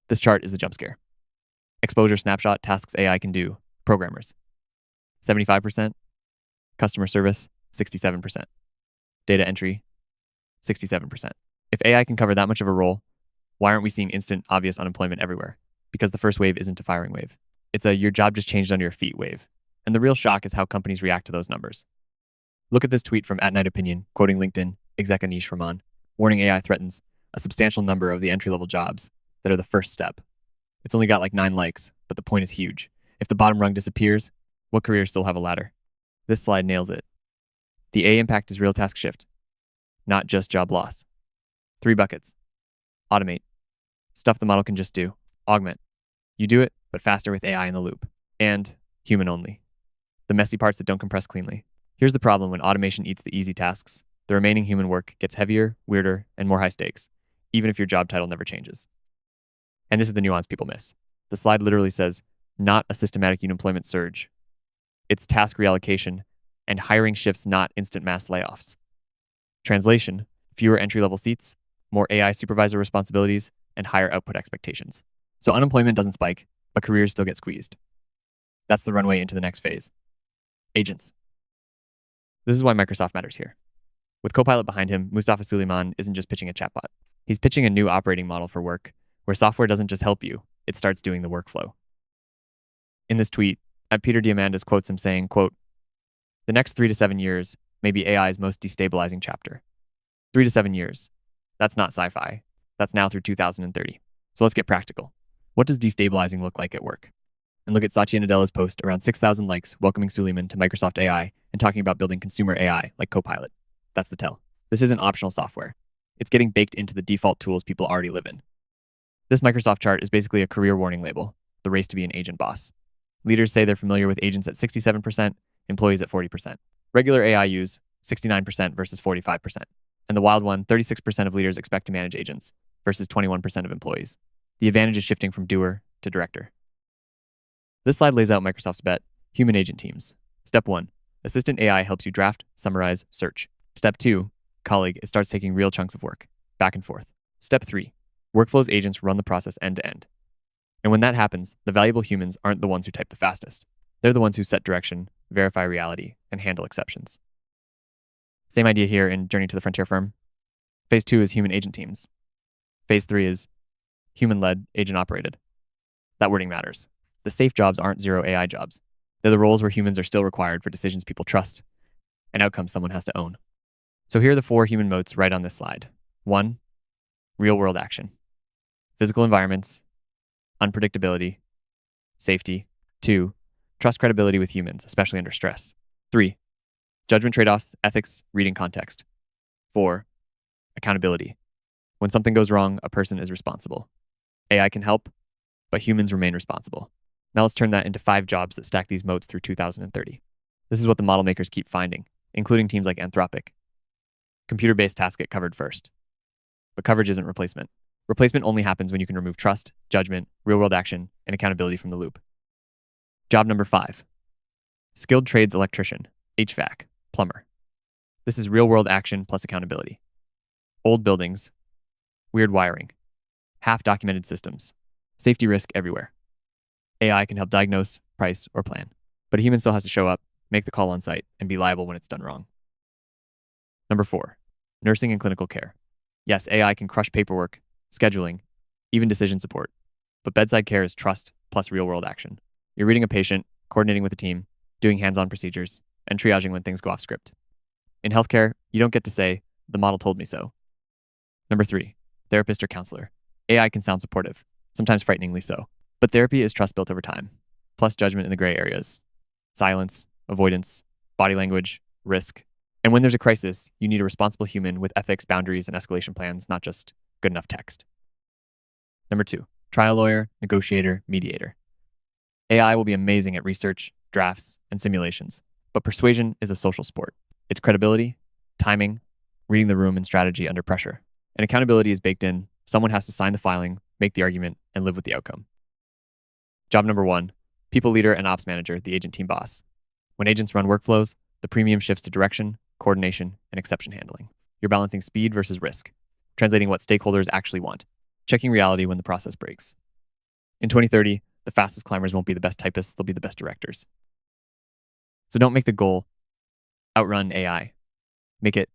This chart is the jump scare. Exposure snapshot tasks AI can do. Programmers, 75%. Customer service, 67%. Data entry, 67%. If AI can cover that much of a role, why aren't we seeing instant, obvious unemployment everywhere? Because the first wave isn't a firing wave. It's a your job just changed under your feet wave. And the real shock is how companies react to those numbers. Look at this tweet from @NightOpinion, quoting LinkedIn exec Anish Raman, warning AI threatens a substantial number of the entry-level jobs that are the first step. It's only got like 9 likes, but the point is huge. If the bottom rung disappears, what careers still have a ladder? This slide nails it. The A impact is real task shift, not just job loss. 3 buckets. Automate. Stuff the model can just do. Augment. You do it, but faster with AI in the loop. And human only. The messy parts that don't compress cleanly. Here's the problem when automation eats the easy tasks. The remaining human work gets heavier, weirder, and more high stakes, even if your job title never changes. And this is the nuance people miss. The slide literally says, not a systematic unemployment surge. It's task reallocation and hiring shifts, not instant mass layoffs. Translation, fewer entry-level seats, more AI supervisor responsibilities, and higher output expectations. So unemployment doesn't spike, but careers still get squeezed. That's the runway into the next phase. Agents. This is why Microsoft matters here. With Copilot behind him, Mustafa Suleyman isn't just pitching a chatbot. He's pitching a new operating model for work, where software doesn't just help you, it starts doing the workflow. In this tweet, Peter Diamandis quotes him saying, quote, "The next 3 to 7 years may be AI's most destabilizing chapter." 3 to 7 years. That's not sci-fi. That's now through 2030. So let's get practical. What does destabilizing look like at work? And look at Satya Nadella's post, around 6,000 likes, welcoming Suleyman to Microsoft AI and talking about building consumer AI like Copilot. That's the tell. This isn't optional software. It's getting baked into the default tools people already live in. This Microsoft chart is basically a career warning label, the race to be an agent boss. Leaders say they're familiar with agents at 67%, employees at 40%. Regular AI use, 69% versus 45%. And the wild one, 36% of leaders expect to manage agents versus 21% of employees. The advantage is shifting from doer to director. This slide lays out Microsoft's bet, human agent teams. Step 1, assistant AI helps you draft, summarize, search. Step 2, colleague, it starts taking real chunks of work, back and forth. Step 3, workflows agents run the process end to end. And when that happens, the valuable humans aren't the ones who type the fastest. They're the ones who set direction, verify reality, and handle exceptions. Same idea here in Journey to the Frontier firm. Phase 2 is human agent teams. Phase 3 is human-led, agent-operated. That wording matters. The safe jobs aren't zero AI jobs. They're the roles where humans are still required for decisions people trust and outcomes someone has to own. So here are the 4 human moats right on this slide. 1, real-world action. Physical environments, unpredictability, safety. 2, trust credibility with humans, especially under stress. 3, judgment trade-offs, ethics, reading context. 4, accountability. When something goes wrong, a person is responsible. AI can help, but humans remain responsible. Now let's turn that into 5 jobs that stack these moats through 2030. This is what the model makers keep finding, including teams like Anthropic. Computer-based tasks get covered first. But coverage isn't replacement. Replacement only happens when you can remove trust, judgment, real-world action, and accountability from the loop. Job number 5. Skilled trades electrician, HVAC, plumber. This is real-world action plus accountability. Old buildings, weird wiring, half-documented systems, safety risk everywhere. AI can help diagnose, price, or plan. But a human still has to show up, make the call on site, and be liable when it's done wrong. Number 4, nursing and clinical care. Yes, AI can crush paperwork, scheduling, even decision support. But bedside care is trust plus real-world action. You're reading a patient, coordinating with a team, doing hands-on procedures, and triaging when things go off script. In healthcare, you don't get to say, the model told me so. Number 3, therapist or counselor. AI can sound supportive, sometimes frighteningly so. But therapy is trust built over time, plus judgment in the gray areas. Silence, avoidance, body language, risk. And when there's a crisis, you need a responsible human with ethics, boundaries, and escalation plans, not just good enough text. Number 2, trial lawyer, negotiator, mediator. AI will be amazing at research, drafts, and simulations, but persuasion is a social sport. It's credibility, timing, reading the room, and strategy under pressure. And accountability is baked in. Someone has to sign the filing, make the argument, and live with the outcome. Job number 1, people leader and ops manager, the agent team boss. When agents run workflows, the premium shifts to direction, coordination, and exception handling. You're balancing speed versus risk, translating what stakeholders actually want, checking reality when the process breaks. In 2030, the fastest climbers won't be the best typists, they'll be the best directors. So don't make the goal outrun AI. Make it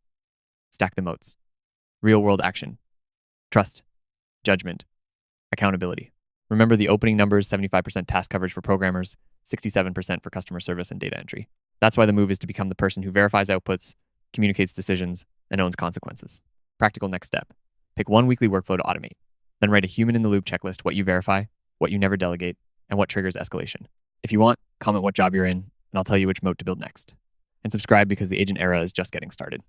stack the moats. Real world action, trust, judgment, accountability. Remember the opening numbers: 75% task coverage for programmers, 67% for customer service and data entry. That's why the move is to become the person who verifies outputs, communicates decisions, and owns consequences. Practical next step: pick one weekly workflow to automate. Then write a human in the loop checklist: what you verify, what you never delegate, and what triggers escalation. If you want, comment what job you're in, and I'll tell you which moat to build next. And subscribe because the agent era is just getting started.